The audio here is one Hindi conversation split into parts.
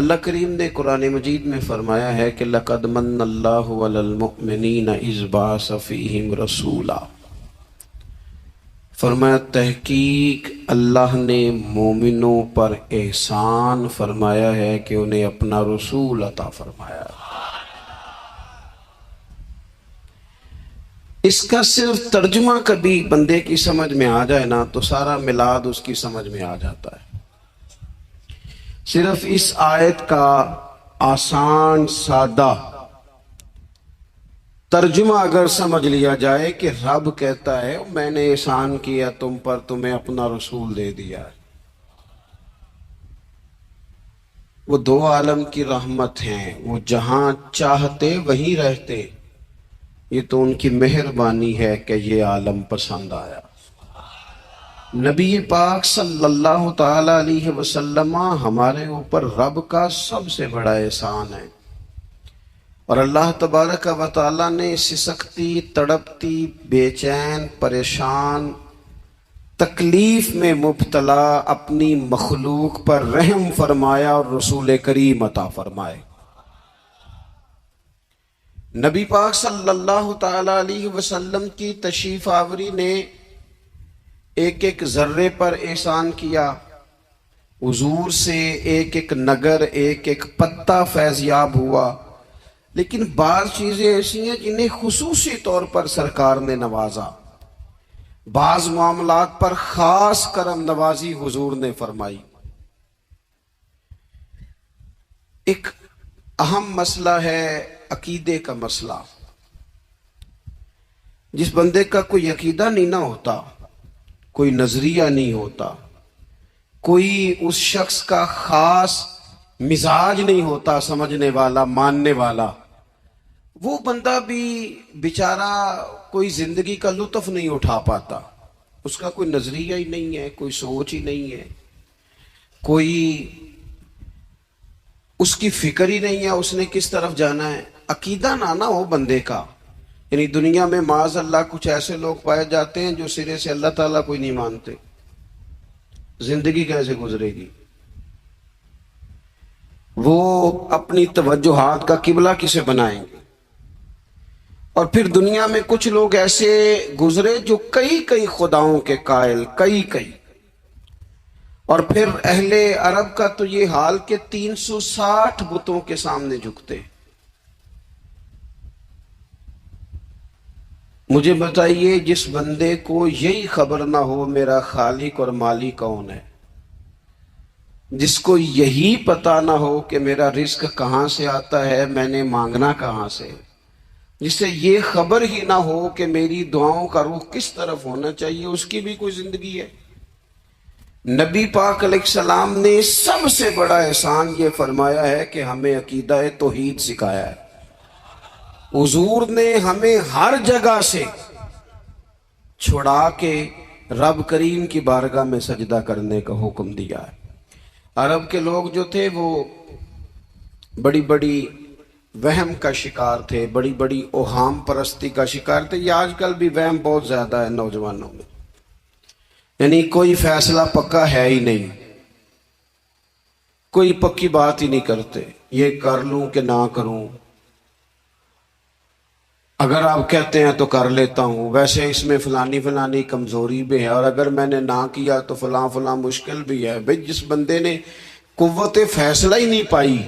अल्लाह करीम ने कुरान मजीद में फरमाया है कि लक़द मन्नल्लाहु अलल मुअमिनीना इज़ बअस फ़ीहिम रसूला। फरमाया तहकीक अल्लाह ने मोमिनों पर एहसान फरमाया है कि उन्हें अपना रसूल अता फरमाया। इसका सिर्फ तर्जुमा कभी बंदे की समझ में आ जाए ना तो सारा मिलाद उसकी समझ में आ जाता है। सिर्फ इस आयत का आसान सादा तर्जुमा अगर समझ लिया जाए कि रब कहता है मैंने एहसान किया तुम पर, तुम्हें अपना रसूल दे दिया है। वो दो आलम की रहमत हैं, वो जहां चाहते वहीं रहते। ये तो उनकी मेहरबानी है कि ये आलम पसंद आया। नबी पाक सल्लल्लाहु ताला अलैहि वसल्लम हमारे ऊपर रब का सबसे बड़ा एहसान है। और अल्लाह तबारक व तआला ने सिसकती, तड़पती, बेचैन, परेशान, तकलीफ में मुब्तला अपनी मखलूक पर रहम फरमाया और रसूल करीम अता फरमाए। नबी पाक सल्लल्लाहु ताला अलैहि वसल्लम की तशरीफ आवरी ने एक एक जर्रे पर एहसान किया। हुजूर से एक एक नगर, एक एक पत्ता फैज़याब हुआ। लेकिन बाज़ चीज़ें ऐसी हैं जिन्हें खुसूसी तौर पर सरकार ने नवाजा। बाज़ मामलात पर खास करम नवाजी हुजूर ने फरमाई। एक अहम मसला है अकीदे का मसला। जिस बंदे का कोई अकीदा नहीं ना होता, कोई नजरिया नहीं होता, कोई उस शख्स का खास मिजाज नहीं होता, समझने वाला, मानने वाला, वो बंदा भी बेचारा कोई जिंदगी का लुत्फ नहीं उठा पाता। उसका कोई नजरिया ही नहीं है, कोई सोच ही नहीं है, कोई उसकी फिक्र ही नहीं है उसने किस तरफ जाना है। अकीदा ना हो बंदे का, यानी दुनिया में माज़ अल्लाह कुछ ऐसे लोग पाए जाते हैं जो सिरे से अल्लाह ताला कोई नहीं मानते। जिंदगी कैसे गुजरेगी? वो अपनी तवज्जुहात का किबला किसे बनाएंगे? और फिर दुनिया में कुछ लोग ऐसे गुजरे जो कई कई खुदाओं के कायल, कई। और फिर अहले अरब का तो ये हाल कि 360 बुतों के सामने झुकते। मुझे बताइए, जिस बंदे को यही खबर ना हो मेरा खालिक और मालिक कौन है, जिसको यही पता ना हो कि मेरा रिस्क कहां से आता है, मैंने मांगना कहां से, जिससे ये खबर ही ना हो कि मेरी दुआओं का रुख किस तरफ होना चाहिए, उसकी भी कोई जिंदगी है? नबी पाक अलैहिस्सलाम ने सबसे बड़ा एहसान ये फरमाया है कि हमें अकीदा तौहीद सिखाया है। हुजूर ने हमें हर जगह से छुड़ा के रब करीम की बारगाह में सजदा करने का हुक्म दिया है। अरब के लोग जो थे वो बड़ी बड़ी वहम का शिकार थे, बड़ी बड़ी ओहाम परस्ती का शिकार थे। ये आजकल भी वहम बहुत ज्यादा है नौजवानों में, यानी कोई फैसला पक्का है ही नहीं, कोई पक्की बात ही नहीं करते, ये कर लूं कि ना करूं, अगर आप कहते हैं तो कर लेता हूं, वैसे इसमें फलानी फलानी कमजोरी भी है, और अगर मैंने ना किया तो फलां फलां मुश्किल भी है। भाई जिस बंदे ने कुव्वत फैसला ही नहीं पाई,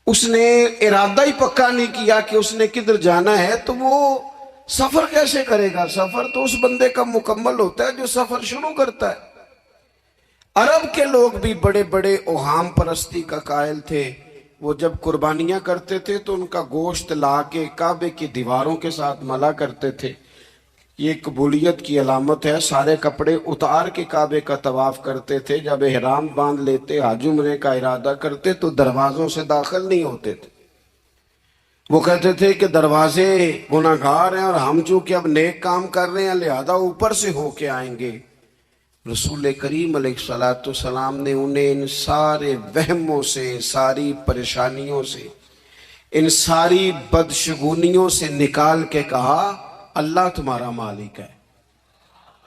उसने इरादा ही पक्का नहीं किया कि उसने किधर जाना है, तो वो सफर कैसे करेगा? सफर तो उस बंदे का मुकम्मल होता है जो सफर शुरू करता है। अरब के लोग भी बड़े बड़े ओहाम परस्ती का कायल थे। वो जब कुर्बानियां करते थे तो उनका गोश्त ला के काबे की दीवारों के साथ मला करते थे। ये कबूलियत की अलामत है। सारे कपड़े उतार के काबे का तवाफ करते थे। जब एहराम बांध लेते, हज उम्रे का इरादा करते, तो दरवाजों से दाखिल नहीं होते थे। वो कहते थे कि दरवाजे गुनाहगार हैं और हम चूंकि अब नेक काम कर रहे हैं लिहाजा ऊपर से होके आएंगे। रसूल करीम अलैहिस्सलाम ने उन्हें इन सारे वहमों से, सारी परेशानियों से, इन सारी बदशगुनियों से निकाल के कहा अल्लाह तुम्हारा मालिक है,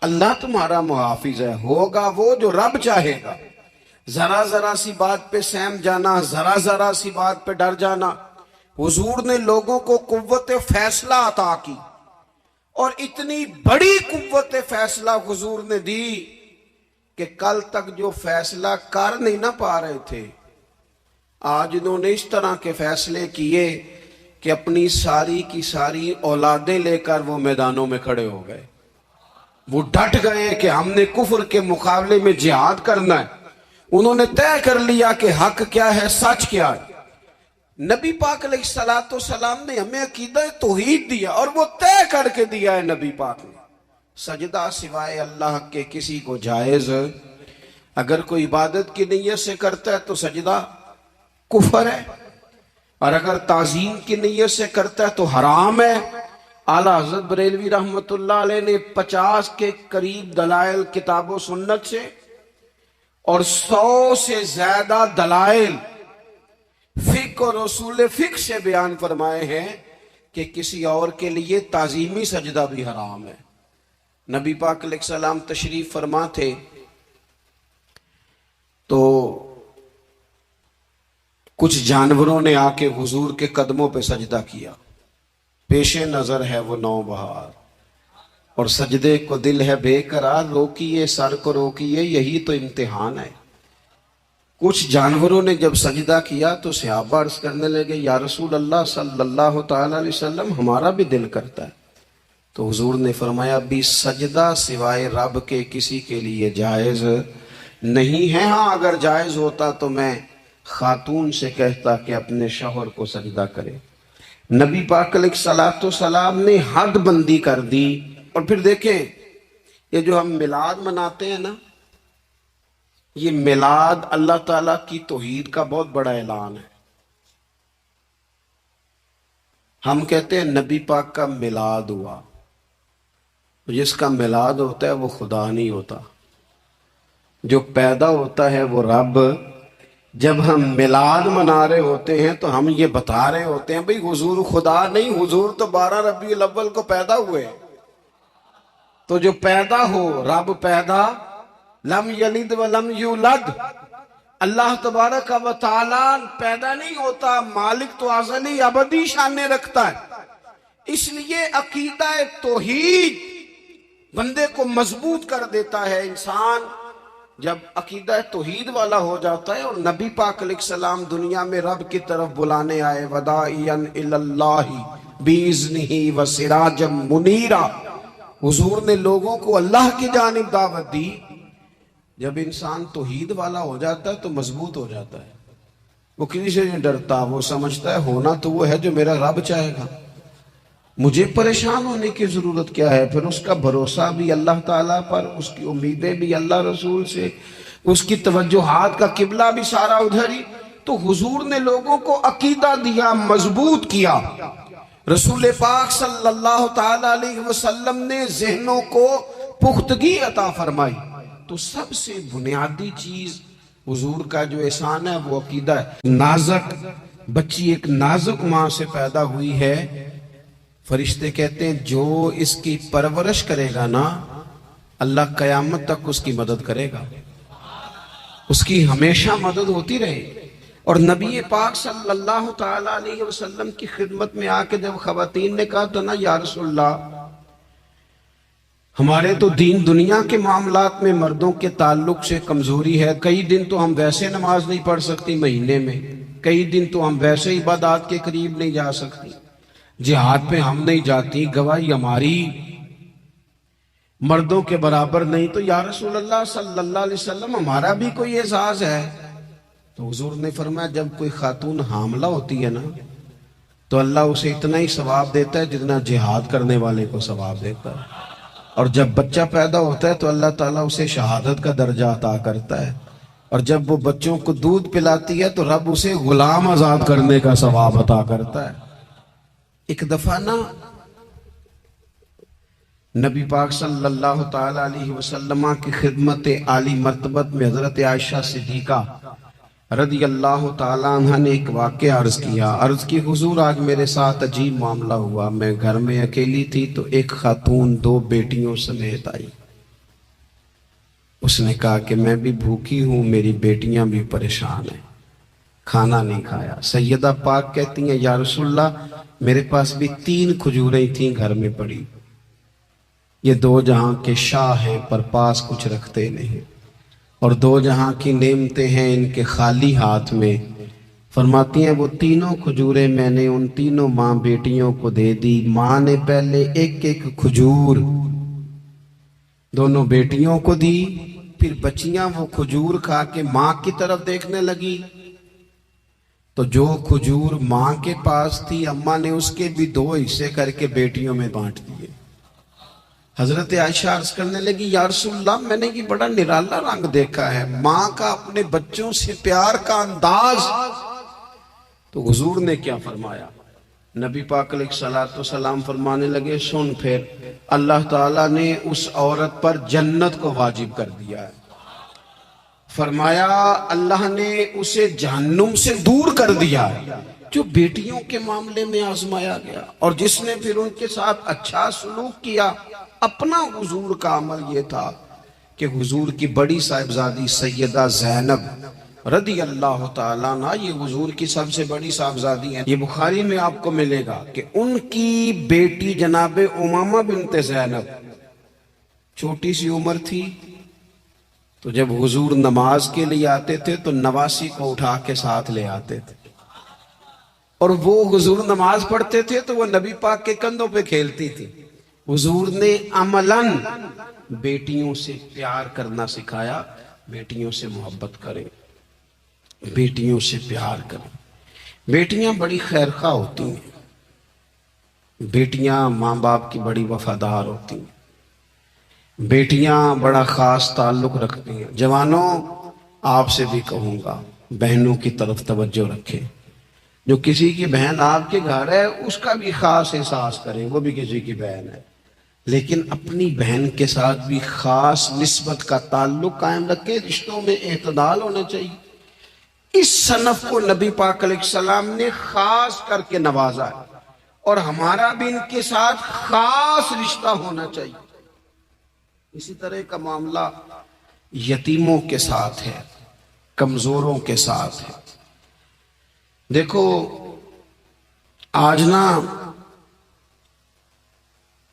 अल्लाह तुम्हारा मुहाफिज है। होगा वो जो रब चाहेगा। जरा जरा सी बात पे सहम जाना, जरा जरा सी बात पे डर जाना। हुजूर ने लोगों को कुव्वत फैसला अता की, और इतनी बड़ी कुव्वत फैसला हुजूर ने दी कि कल तक जो फैसला कर नहीं ना पा रहे थे, आज इन्होंने इस तरह के फैसले किए कि अपनी सारी की सारी औलादें लेकर वो मैदानों में खड़े हो गए। वो डट गए कि हमने कुफर के मुकाबले में जिहाद करना है। उन्होंने तय कर लिया कि हक क्या है, सच क्या है। नबी पाक अलैहिस्सलातो सलाम ने हमें अकीदा तौहीद दिया, और वो तय करके दिया है नबी पाक ने। सजदा सिवाय अल्लाह के किसी को जायज, अगर कोई इबादत की नीयत से करता है तो सजदा कुफर है, और अगर ताजीम की नीयत से करता है तो हराम है। आला हज़रत बरेलवी रहमतुल्लाह अलैह ने 50 के करीब दलाइल किताबों सुन्नत से और 100 से ज्यादा दलाइल फिक और रसूल फिक से बयान फरमाए हैं कि किसी और के लिए ताजीमी सजदा भी हराम है। नबी पाक अलैहिस्सलाम तशरीफ फरमा थे तो कुछ जानवरों ने आके हुजूर के कदमों पे सजदा किया। पेशे नजर है वो नौबहार, और सजदे को दिल है बेकरार, रोकिए सर को रोकिए, यही तो इम्तिहान है। कुछ जानवरों ने जब सजदा किया तो सहाबा अर्ज करने लगे, या रसूल अल्लाह सल्लल्लाहु तआला अलैहि वसल्लम, हमारा भी दिल करता है। तो हुजूर ने फरमाया, भी सजदा सिवाय रब के किसी के लिए जायज नहीं है। हाँ, अगर जायज होता तो मैं खातून से कहता कि अपने शौहर को सजदा करे। नबी पाक अलैहिस्सलातो सलाम ने हद बंदी कर दी। और फिर देखें, ये जो हम मिलाद मनाते हैं ना, ये मिलाद अल्लाह ताला की तौहीद का बहुत बड़ा ऐलान है। हम कहते हैं नबी पाक का मिलाद हुआ, जिसका मिलाद होता है वो खुदा नहीं होता, जो पैदा होता है वो रब। जब हम मिलाद मना रहे होते हैं तो हम ये बता रहे होते हैं, भाई हुजूर खुदा नहीं, हुजूर तो 12 रबीउल अव्वल को पैदा हुए। तो जो पैदा हो, रब पैदा, लम यलिद व लम यूलद, अल्लाह तबारक व तआला पैदा नहीं होता, मालिक तो अज़ली अबदी शान रखता है। इसलिए अकीदा तौहीद बंदे को मजबूत कर देता है। इंसान जब अकीदा तौहीद वाला हो जाता है, और नबी पाक अलैहिस्सलाम दुनिया में रब की तरफ बुलाने आए, वदाइयन इलल्लाहि बिइज़्निही व सिराजम मुनीरा, हुजूर ने लोगों को अल्लाह की जानिब दावत दी। जब इंसान तौहीद वाला हो जाता है तो मजबूत हो जाता है। वो किसी से नहीं डरता, वो समझता है होना तो वो है जो मेरा रब चाहेगा, मुझे परेशान होने की जरूरत क्या है। फिर उसका भरोसा भी अल्लाह ताला पर, उसकी उम्मीदें भी अल्लाह रसूल से, उसकी तवज्जुहात का किबला भी सारा उधर ही। तो हुजूर ने लोगों को अकीदा दिया, मजबूत किया। रसूल पाक सल्लल्लाहु ताला अलैहि वसल्लम ने ज़हनों को पुख्तगी अता फरमाई। तो सबसे बुनियादी चीज हुजूर का जो एहसान है वो अकीदा है। नाजुक बच्ची एक नाजुक माँ से पैदा हुई है, फरिश्ते कहते हैं जो इसकी परवरिश करेगा ना, अल्लाह कयामत तक उसकी मदद करेगा, उसकी हमेशा मदद होती रहे। और नबी पाक सल्लल्लाहु ताला अलैहि वसल्लम की खिदमत में आके जब खवातीन ने कहा तो ना, या रसूलल्लाह, हमारे तो दीन दुनिया के मामलात में मर्दों के ताल्लुक से कमजोरी है। कई दिन तो हम वैसे नमाज नहीं पढ़ सकती महीने में, कई दिन तो हम वैसे इबादत के करीब नहीं जा सकती, जिहाद पे हम नहीं जाती, गवाही हमारी मर्दों के बराबर नहीं। तो या रसूलल्लाह सल्लल्लाहु अलैहि वसल्लम, हमारा भी कोई एहसास है। तो हुजूर ने फरमाया, जब कोई खातून हामला होती है ना, तो अल्लाह उसे इतना ही सवाब देता है जितना जिहाद करने वाले को सवाब देता है। और जब बच्चा पैदा होता है तो अल्लाह ताला उसे शहादत का दर्जा अता करता है। और जब वो बच्चों को दूध पिलाती है तो रब उसे गुलाम आजाद करने का सवाब अता करता है। एक दफा ना नबी पाक सल्लल्लाहु ताला अलैहि वसल्लम की खिदमत आली मर्तबत में हजरत आयशा सिद्दीका रदी अल्लाह ताला अन्हा ने एक वाक़या अर्ज किया। अर्ज की, हुजूर आज मेरे साथ अजीब मामला हुआ। मैं घर में अकेली थी तो एक खातून 2 बेटियों समेत आई। उसने कहा कि मैं भी भूखी हूं, मेरी बेटियां भी परेशान हैं, खाना नहीं खाया। सैयदा पाक कहती हैं या रसूलल्लाह मेरे पास भी 3 खजूरें थीं घर में पड़ी, ये 2 जहां के शाह हैं पर पास कुछ रखते नहीं, और 2 जहां की नेमतें हैं इनके खाली हाथ में। फरमाती हैं वो 3 खजूरें मैंने उन 3 माँ बेटियों को दे दी। माँ ने पहले एक एक खजूर दोनों बेटियों को दी, फिर बच्चियां वो खजूर खा के माँ की तरफ देखने लगी, तो जो खजूर माँ के पास थी अम्मा ने उसके भी 2 हिस्से करके बेटियों में बांट दिए। हजरत आयशा अर्ज करने लगी या रसूलल्लाह मैंने ये बड़ा निराला रंग देखा है, माँ का अपने बच्चों से प्यार का अंदाज। तो हुजूर ने क्या फरमाया? नबी पाक अलैहिस्सलातु सलाम फरमाने लगे सुन, फिर अल्लाह ताला ने उस औरत पर जन्नत को वाजिब कर दिया है। फरमाया अल्लाह ने उसे जहन्नुम से दूर कर दिया जो बेटियों के मामले में आजमाया गया, और जिसने फिर उनके साथ अच्छा सलूक किया। अपना हुजूर का अमल यह था कि हुजूर की बड़ी साहिबजादी सैयदा ज़ैनब रदी अल्लाह ताला अन्हा, ये हुजूर की सबसे बड़ी साहिबजादी है। ये बुखारी में आपको मिलेगा कि उनकी बेटी जनाबे उमामा बिनते ज़ैनब छोटी सी उम्र थी, तो जब हुजूर नमाज के लिए आते थे तो नवासी को उठा के साथ ले आते थे, और वो हुजूर नमाज पढ़ते थे तो वो नबी पाक के कंधों पे खेलती थी। हुजूर ने अमलन बेटियों से प्यार करना सिखाया, बेटियों से मोहब्बत करें, बेटियों से प्यार करें। बेटियां बड़ी खैरखा होती हैं, बेटियां माँ बाप की बड़ी वफादार होती हैं, बेटियां बड़ा ख़ास ताल्लुक़ रखती हैं। जवानों आपसे भी कहूँगा बहनों की तरफ तवज्जो रखें। जो किसी की बहन आपके घर है उसका भी ख़ास एहसास करें, वो भी किसी की बहन है, लेकिन अपनी बहन के साथ भी ख़ास निस्बत का ताल्लुक़ कायम रखें। रिश्तों में एतदाल होना चाहिए। इस सनफ को नबी पाक अलैहिस्सलाम ने ख़ास करके नवाजा है, और हमारा भी इनके साथ ख़ास रिश्ता होना चाहिए। इसी तरह का मामला यतीमों के साथ है, कमजोरों के साथ है। देखो आज ना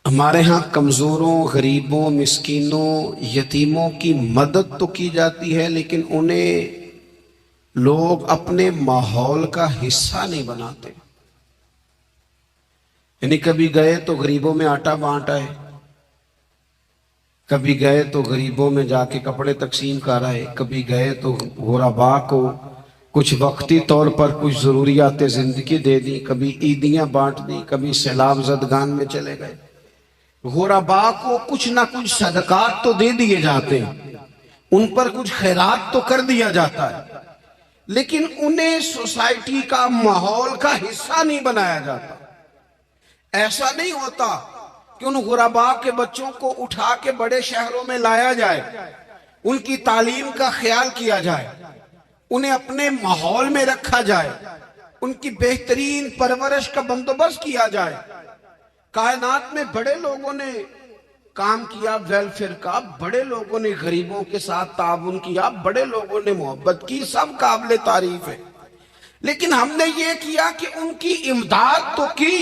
हमारे यहाँ कमजोरों, गरीबों, मिस्कीनों, यतीमों की मदद तो की जाती है, लेकिन उन्हें लोग अपने माहौल का हिस्सा नहीं बनाते। यानी कभी गए तो गरीबों में आटा बांट आए, कभी गए तो गरीबों में जाके कपड़े तकसीम कर आए, कभी गए तो गुरबा को कुछ वक्ती तौर पर कुछ जरूरियात जिंदगी दे दी, कभी ईदियां बांट दी, कभी सैलाब ज़दगान में चले गए। गुरबा को कुछ ना कुछ सदकात तो दे दिए जाते हैं, उन पर कुछ खैरात तो कर दिया जाता है, लेकिन उन्हें सोसाइटी का माहौल का हिस्सा नहीं बनाया जाता। ऐसा नहीं होता कि उन गुरबा के बच्चों को उठा के बड़े शहरों में लाया जाए, उनकी तालीम का ख्याल किया जाए, उन्हें अपने माहौल में रखा जाए, उनकी बेहतरीन परवरिश का बंदोबस्त किया जाए। कायनात में बड़े लोगों ने काम किया वेलफेयर का, बड़े लोगों ने गरीबों के साथ ताउन किया, बड़े लोगों ने मोहब्बत की, सब काबिल तारीफ है। लेकिन हमने ये किया कि उनकी इमदाद तो की,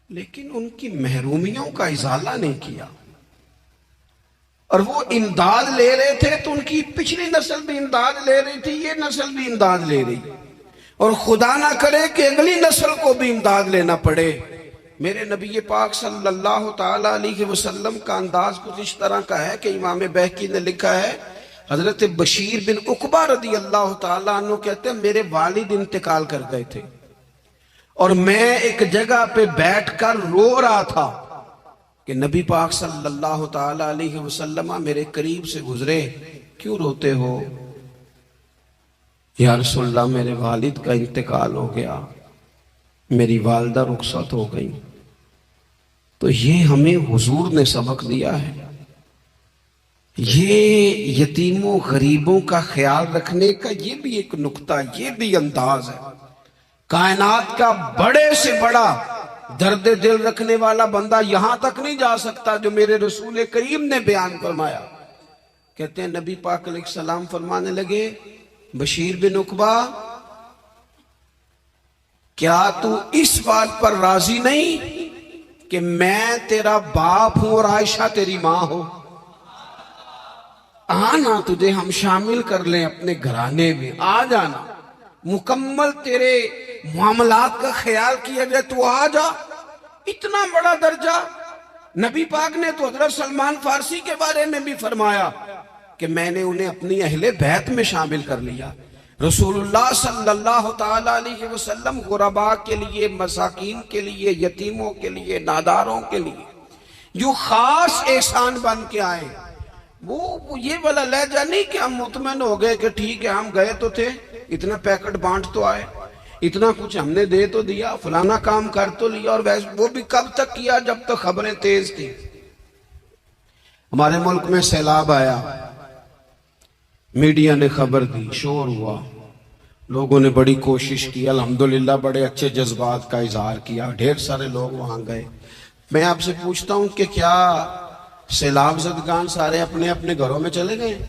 लेकिन उनकी महरूमियों का इजाला नहीं किया। और वो इमदाद ले रहे थे तो उनकी पिछली नस्ल भी इमदाद ले रही थी, ये नस्ल भी इमदाद ले रही, और खुदा ना करे कि अगली नस्ल को भी इमदाद लेना पड़े। मेरे नबी पाक सल्लल्लाहु ताला अलैहि वसल्लम का अंदाज कुछ इस तरह का है कि इमाम बहकी ने लिखा है, हजरत बशीर बिन उकबा रदी अल्लाह ताला अन्हु कहते हैं मेरे वालिद इंतकाल कर गए थे और मैं एक जगह पे बैठकर रो रहा था कि नबी पाक सल्लल्लाहु ताला अलैहि वसल्लम मेरे करीब से गुजरे। क्यों रोते हो? या रसूलल्लाह मेरे वालिद का इंतकाल हो गया, मेरी वालदा रुखसत हो गई। तो ये हमें हुजूर ने सबक दिया है, ये यतीमों गरीबों का ख्याल रखने का ये भी एक नुक्ता, ये भी अंदाज है। कायनात का बड़े से बड़ा दर्द दिल रखने वाला बंदा यहां तक नहीं जा सकता जो मेरे रसूल करीम ने बयान फरमाया कहते हैं नबी पाक अलैहिस्सलाम फरमाने लगे, बशीर बिन उकबा, क्या तू इस बात पर राजी नहीं कि मैं तेरा बाप हूं और आयशा तेरी मां हो? आना, तुझे हम शामिल कर लें अपने घराने में, आ जाना, मुकम्मल तेरे मामलात का ख्याल किया जाए, तू आ जा। इतना बड़ा दर्जा। नबी पाक ने तो हजरत सलमान फारसी के बारे में भी फरमाया कि मैंने उन्हें अपनी अहले बैत में शामिल कर लिया। रसूलुल्लाह सल्लल्लाहु ताला अलैहि वसल्लम गुरबा के लिए, मसाकीन के लिए, यतीमों के लिए, नादारों के लिए जो खास एहसान बन के आए, वो ये वाला लहजा नहीं कि हम मुतमइन हो गए कि ठीक है हम गए तो थे, इतना पैकेट बांट तो आए, इतना कुछ हमने दे तो दिया, फलाना काम कर तो लिया, और वैसे वो भी कब तक किया जब तक खबरें तेज थी। हमारे मुल्क में सैलाब आया, मीडिया ने खबर दी, शोर हुआ, लोगों ने बड़ी कोशिश की, अल्हम्दुलिल्लाह बड़े अच्छे जज्बात का इजहार किया, ढेर सारे लोग वहां गए। मैं आपसे पूछता हूं कि क्या सैलाब ज़दगान सारे अपने अपने घरों में चले गए?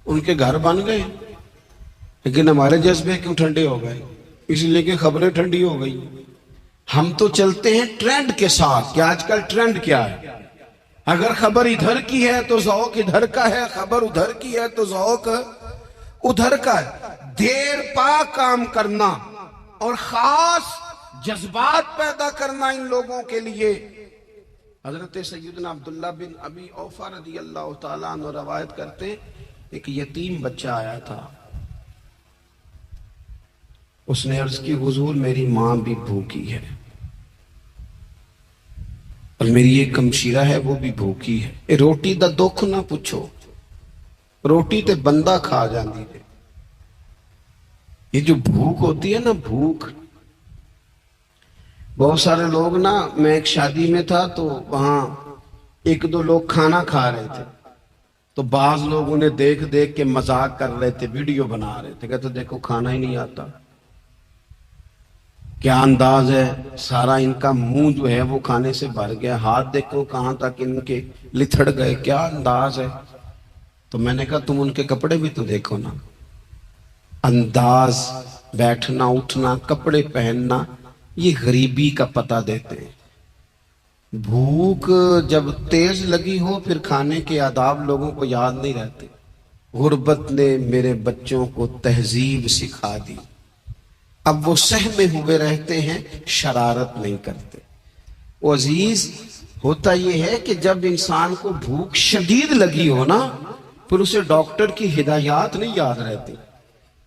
उनके घर बन गए, लेकिन हमारे जज्बे क्यों ठंडे हो गए? इसलिए कि खबरें ठंडी हो गई। हम तो चलते हैं ट्रेंड के साथ कि आजकल ट्रेंड क्या है। अगर खबर इधर की है तो ज़ौक़ इधर का है, खबर उधर की है तो ज़ौक़ उधर का है। देर पा काम करना और खास जज्बात पैदा करना इन लोगों के लिए। हजरत सैयदना अब्दुल्ला बिन अबी औफा रज़ी अल्लाह तआला अन्हु रवायत करते हैं, एक यतीम बच्चा आया था, उसने अर्ज की, हुजूर मेरी मां भी भूखी है और मेरी एक कमशीरा है वो भी भूखी है, ए रोटी दा दुख ना पूछो, रोटी ते बंदा खा जाती है। ये जो भूख होती है ना, भूख, बहुत सारे लोग ना, मैं एक शादी में था तो वहां एक दो लोग खाना खा रहे थे, तो बाज लोग उन्हें देख देख के मजाक कर रहे थे, वीडियो बना रहे थे, कहते देखो खाना ही नहीं आता, क्या अंदाज है, सारा इनका मुंह जो है वो खाने से भर गया, हाथ देखो कहां तक इनके लिथड़ गए, क्या अंदाज है। तो मैंने कहा तुम उनके कपड़े भी तो देखो ना, अंदाज, बैठना उठना, कपड़े पहनना, ये गरीबी का पता देते हैं। भूख जब तेज लगी हो फिर खाने के आदाब लोगों को याद नहीं रहते। गुर्बत ने मेरे बच्चों को तहजीब सिखा दी, अब वो सहमे हुए रहते हैं, शरारत नहीं करते। वो अजीज, होता यह है कि जब इंसान को भूख शदीद लगी हो ना, फिर उसे डॉक्टर की हिदायत नहीं याद रहती,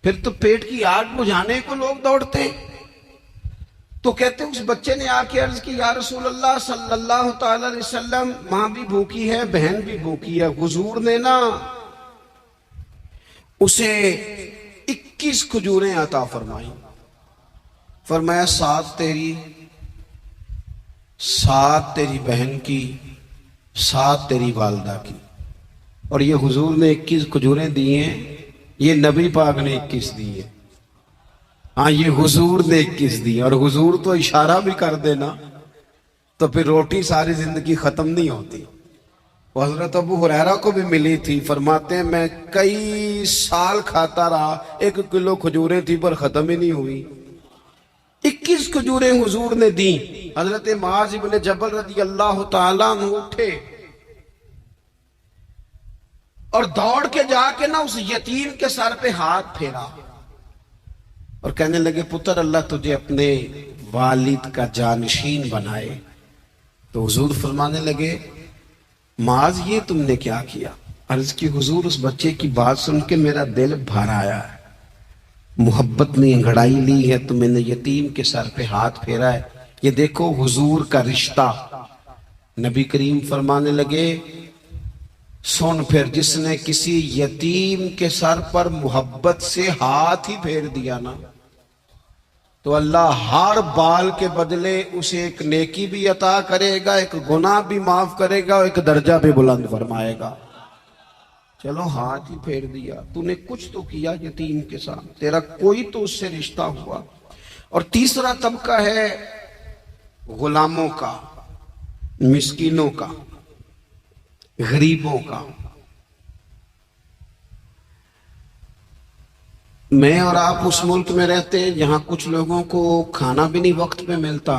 फिर तो पेट की आग बुझाने को लोग दौड़ते हैं। तो कहते उस बच्चे ने आके अर्ज की, या रसूल अल्लाह सल्लल्लाहु ताला अलैहि वसल्लम, मां भी भूखी है, बहन भी भूखी है। हुजूर ने ना उसे 21 खजूरें अता फरमाई, फरमाया 7 तेरी, 7 तेरी बहन की, 7 तेरी वालदा की। और ये हुजूर ने 21 खजूरें दी हैं, ये नबी पाक ने 21 दी है। हाँ, ये हुजूर ने 21 दी, और हुजूर तो इशारा भी कर देना तो फिर रोटी सारी जिंदगी खत्म नहीं होती। हजरत अबू हुरैरा को भी मिली थी, फरमाते हैं मैं कई साल खाता रहा, 1 किलो खजूरें थी पर खत्म ही नहीं हुई। 21 खजूरें हुजूर ने दी। हजरत मुआज इब्न जबल रज़ी अल्लाह तआला अन्हु उठे और दौड़ के जाके ना उस यतीम के सर पे हाथ फेरा और कहने लगे, पुत्र अल्लाह तुझे अपने वालिद का जानशीन बनाए। तो हुजूर फरमाने लगे, माज ये तुमने क्या किया? अर्ज की, हुजूर उस बच्चे की बात सुन के मेरा दिल भर आया है, मोहब्बत ने अंगड़ाई ली है तो मैंने यतीम के सर पे हाथ फेरा है। ये देखो हुजूर का रिश्ता। नबी करीम फरमाने लगे, सुन, फिर जिसने किसी यतीम के सर पर मोहब्बत से हाथ ही फेर दिया ना, तो अल्लाह हर बाल के बदले उसे एक नेकी भी अता करेगा, एक गुनाह भी माफ करेगा और एक दर्जा भी बुलंद फरमाएगा। चलो हाथ ही फेर दिया, तूने कुछ तो किया यतीम के साथ, तेरा कोई तो उससे रिश्ता हुआ। और तीसरा तबका है गुलामों का, मिस्कीनों का, गरीबों का। मैं और आप उस मुल्क में रहते हैं जहां कुछ लोगों को खाना भी नहीं वक्त पे मिलता,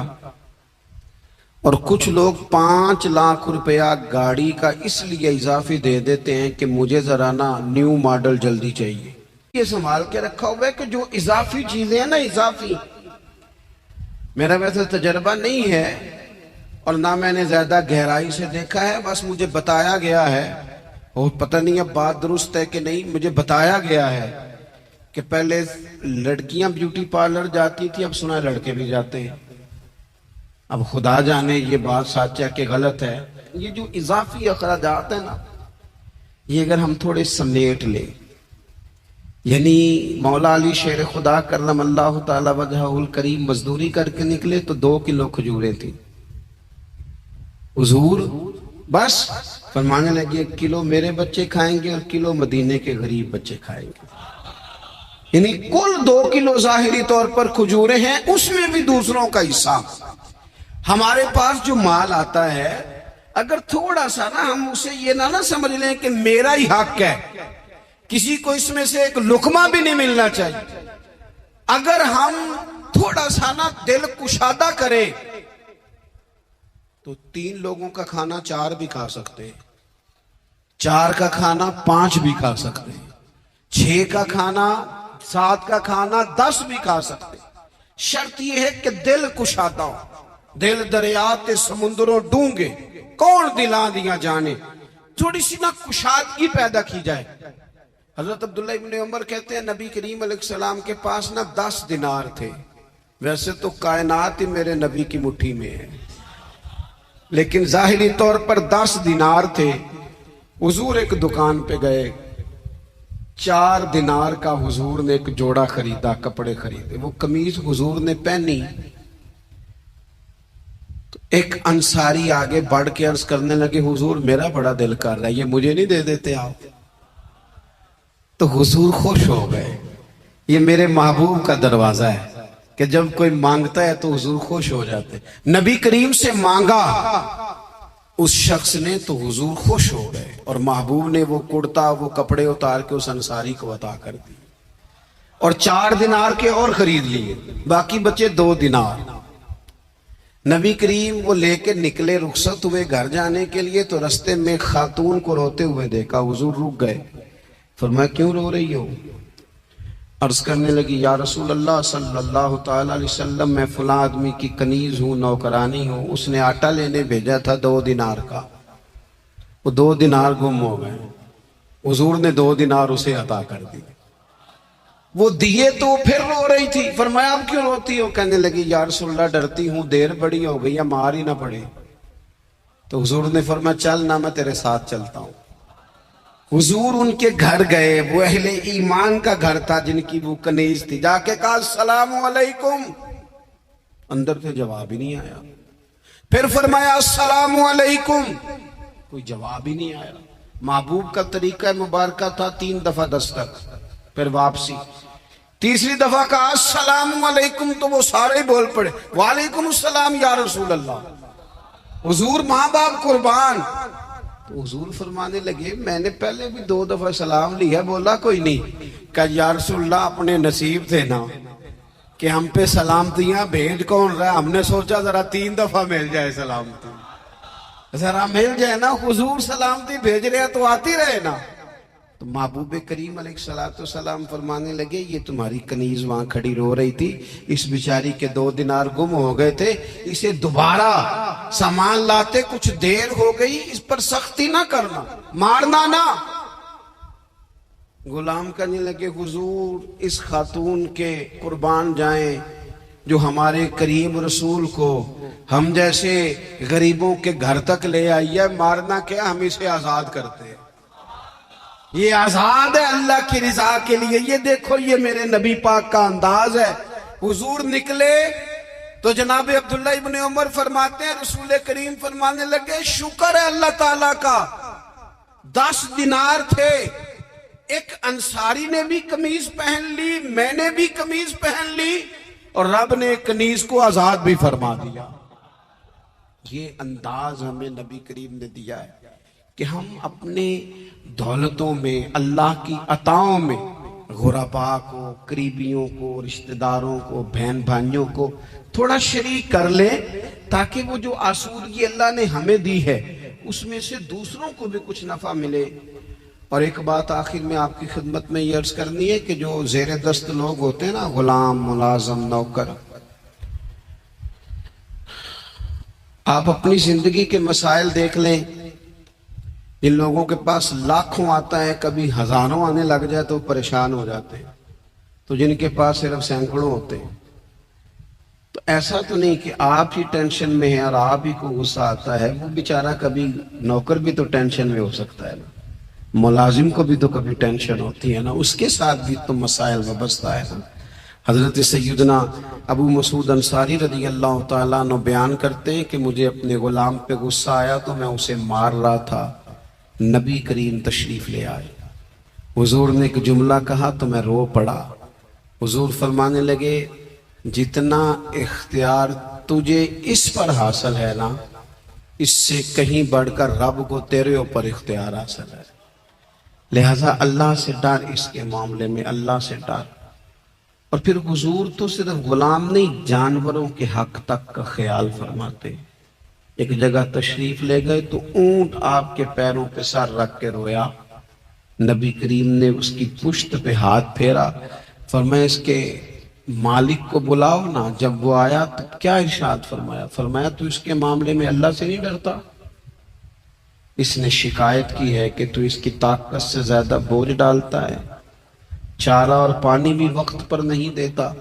और कुछ लोग 5 लाख रुपया गाड़ी का इसलिए इजाफी दे देते हैं कि मुझे जरा ना न्यू मॉडल जल्दी चाहिए। ये संभाल के रखा हुआ है कि जो इजाफी चीजें हैं ना, इजाफी, मेरा वैसे तजर्बा नहीं है और ना मैंने ज्यादा गहराई से देखा है, बस मुझे बताया गया है, और पता नहीं अब बात दुरुस्त है कि नहीं, मुझे बताया गया है कि पहले लड़कियां ब्यूटी पार्लर जाती थी, अब सुना है लड़के भी जाते हैं। अब खुदा जाने ये बात सच है कि गलत है। ये जो इजाफी अखराजात है ना, ये अगर हम थोड़े समेट ले, यानी मौला अली शेर खुदा करम अल्लाह ताला वजहुल करीम मजदूरी करके निकले तो 2 किलो खजूरें थी, हुजूर बस फरमाने लगे 1 किलो मेरे बच्चे खाएंगे और किलो मदीने के गरीब बच्चे खाएंगे, यानी कुल 2 किलो जाहिरी तौर पर खजूरें हैं, उसमें भी दूसरों का हिस्सा। हमारे पास जो माल आता है, अगर थोड़ा सा ना हम उसे ये ना समझ लें कि मेरा ही हक है, किसी को इसमें से एक लुकमा भी नहीं मिलना चाहिए। अगर हम थोड़ा सा ना दिल कुशादा करें तो 3 लोगों का खाना 4 भी खा सकते हैं, 4 का खाना 5 भी खा सकते हैं, 6 का खाना 7 का खाना 10 भी खा सकते हैं। शर्त यह है कि दिल कुशादा हो। दिल दरिया ते समुद्रों डूंगे, कौन दिला दिया जाने, थोड़ी सी ना कुशादगी पैदा की जाए। हजरत अब्दुल्ला इब्ने उमर कहते हैं नबी करीम अलैहिस्सलाम के पास ना 10 दिनार थे। वैसे तो कायनात ही मेरे नबी की मुट्ठी में है, लेकिन जाहिरी तौर पर 10 दिनार थे। हुजूर एक दुकान पे गए, 4 दिनार का हुजूर ने एक जोड़ा खरीदा, कपड़े खरीदे, वो कमीज हुजूर ने पहनी तो एक अंसारी आगे बढ़ के अर्ज करने लगे, हुजूर मेरा बड़ा दिल कर रहा है, ये मुझे नहीं दे देते आप? तो हुजूर खुश हो गए। ये मेरे महबूब का दरवाजा है कि जब कोई मांगता है तो हुजूर खुश हो जाते। नबी करीम से मांगा उस शख्स ने तो हुजूर खुश हो गए, और महबूब ने वो कुर्ता, वो कपड़े उतार के उस अंसारी को अता कर दिए, और 4 दिनार के और खरीद लिए, बाकी बचे 2 दिनार। नबी करीम वो लेके निकले, रुखसत हुए घर जाने के लिए, तो रास्ते में खातून को रोते हुए देखा। हुजूर रुक गए, फरमाया क्यों रो रही हो? अर्ज करने लगी, या रसूल अल्लाह सल्लल्लाहु ताला अलैहि वसल्लम, मैं फला आदमी की कनीज हूँ, नौकरानी हूँ, उसने आटा लेने भेजा था 2 दिनार का, वो 2 दिनार गुम हो गए, हुजूर ने 2 दिनार उसे अता कर दिए। वो दिए तो फिर रो रही थी। फरमाया आप क्यों रोती हो? कहने लगी, या रसूल अल्लाह डरती हूँ देर बड़ी हो गई, या मार ही ना पड़े। तो हुजूर ने फरमाया चल ना, मैं तेरे साथ चलता हूँ। हुजूर उनके घर गए, वो अहले ईमान का घर था जिनकी वो कनीज थी, जाके कहा अस्सलामु अलैकुम, अंदर से जवाब ही नहीं आया। फिर फरमाया अस्सलामु अलैकुम, कोई जवाब ही नहीं आया। महबूब का तरीका मुबारक था 3 दफा दस्तक, फिर वापसी। तीसरी दफा कहा अस्सलामु अलैकुम, तो वो सारे बोल पड़े वालेकुम अस्सलाम या रसूल अल्लाह। हुजूर माँ बाप कुर्बान। तो हुजूर फरमाने लगे, मैंने पहले भी 2 दफा सलाम लिया, बोला कोई नहीं। कहा या रसूल अल्लाह, अपने नसीब थे ना कि हम पे सलामतियां भेज कौन रहा, हमने सोचा जरा 3 दफा मिल जाए सलामती, जरा मिल जाए ना। हुजूर सलामती भेज रहे हैं तो आती रहे ना। तो महबूब करीम अलैहिस्सलाम फरमाने लगे, ये तुम्हारी कनीज वहां खड़ी रो रही थी, इस बेचारी के 2 दिनार गुम हो गए थे, इसे दोबारा सामान लाते कुछ देर हो गई, इस पर सख्ती ना करना, मारना ना। गुलाम कहने लगे, हुजूर इस खातून के कुर्बान जाएं जो हमारे करीम रसूल को हम जैसे गरीबों के घर तक ले आई है, मारना क्या, हम इसे आजाद करते हैं, ये आजाद है अल्लाह की रिजा के लिए। ये देखो, ये मेरे नबी पाक का अंदाज है। हुजूर निकले तो जनाब अब्दुल्ला इब्ने उमर फरमाते हैं, रसूल करीम फरमाने लगे, शुक्र है अल्लाह ताला का, 10 दिनार थे, एक अंसारी ने भी कमीज पहन ली, मैंने भी कमीज पहन ली, और रब ने कनीज को आजाद भी फरमा दिया। ये अंदाज हमें नबी करीम ने दिया है कि हम अपने दौलतों में, अल्लाह की अताओं में गुरबा को, करीबियों को, रिश्तेदारों को, बहन भाइयों को थोड़ा शरीक कर ले, ताकि वो जो आसूदगी अल्लाह ने हमें दी है उसमें से दूसरों को भी कुछ नफा मिले। और एक बात आखिर में आपकी खिदमत में ये अर्ज करनी है कि जो जेर दस्त लोग होते हैं ना, गुलाम, मुलाजम, नौकर, आप अपनी जिंदगी के मसाइल देख लें। इन लोगों के पास लाखों आता है, कभी हजारों आने लग जाए तो परेशान हो जाते हैं। तो जिनके पास सिर्फ सैकड़ों होते हैं, तो ऐसा तो नहीं कि आप ही टेंशन में है और आप ही को गुस्सा आता है। वो बेचारा, कभी नौकर भी तो टेंशन में हो सकता है ना, मुलाजिम को भी तो कभी टेंशन होती है ना, उसके साथ भी तो मसाइल वाबस्ता है ना। हजरत सैयदना अबू मसूद अंसारी रज़ी अल्लाह ताला अन्हु बयान करते हैं कि मुझे अपने गुलाम पे गुस्सा आया तो मैं उसे मार रहा था, नबी करीम तशरीफ ले आए। हुजूर ने एक जुमला कहा तो मैं रो पड़ा। हुजूर फरमाने लगे, जितना इख्तियार तुझे इस पर हासिल है ना, इससे कहीं बढ़कर रब को तेरे ऊपर इख्तियार हासिल है। लिहाजा अल्लाह से डर, इसके मामले में अल्लाह से डर। और फिर हुजूर तो सिर्फ गुलाम नहीं, जानवरों के हक तक का ख्याल फरमाते। एक जगह तशरीफ ले गए तो ऊंट आपके पैरों पे सर रख के रोया। नबी करीम ने उसकी पुश्त पे हाथ फेरा, फरमाया इसके मालिक को बुलाओ ना। जब वो आया तो क्या इरशाद फरमाया? फरमाया तू इसके मामले में अल्लाह से नहीं डरता? इसने शिकायत की है कि तू इसकी ताकत से ज्यादा बोझ डालता है, चारा और पानी भी वक्त पर नहीं देता।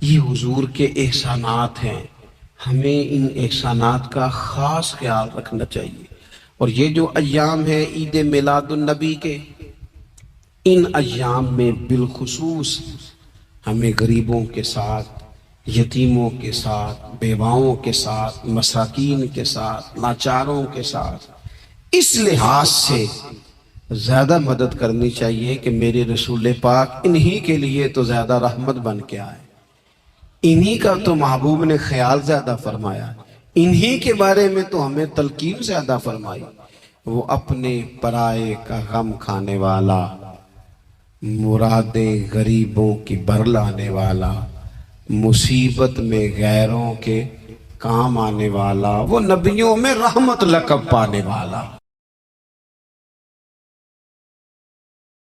ये हुजूर के एहसानात हैं, हमें इन एहसानात का खास ख्याल रखना चाहिए। और ये जो अय्याम है ईद मिलादुन नबी के, इन अय्याम में बिलखुसूस हमें गरीबों के साथ, यतीमों के साथ, बेवाओं के साथ, मसाकीन के साथ, लाचारों के साथ इस लिहाज से ज्यादा मदद करनी चाहिए कि मेरे रसूल पाक इन्हीं के लिए तो ज्यादा रहमत बन के आए। इन्हीं का तो महबूब ने ख्याल ज्यादा फरमाया, इन्हीं के बारे में तो हमें तलकीन ज्यादा फरमाई। वो अपने पराये का गम खाने वाला, मुरादे गरीबों की बरलाने वाला, मुसीबत में गैरों के काम आने वाला, वो नबियों में रहमत लक़ब पाने वाला।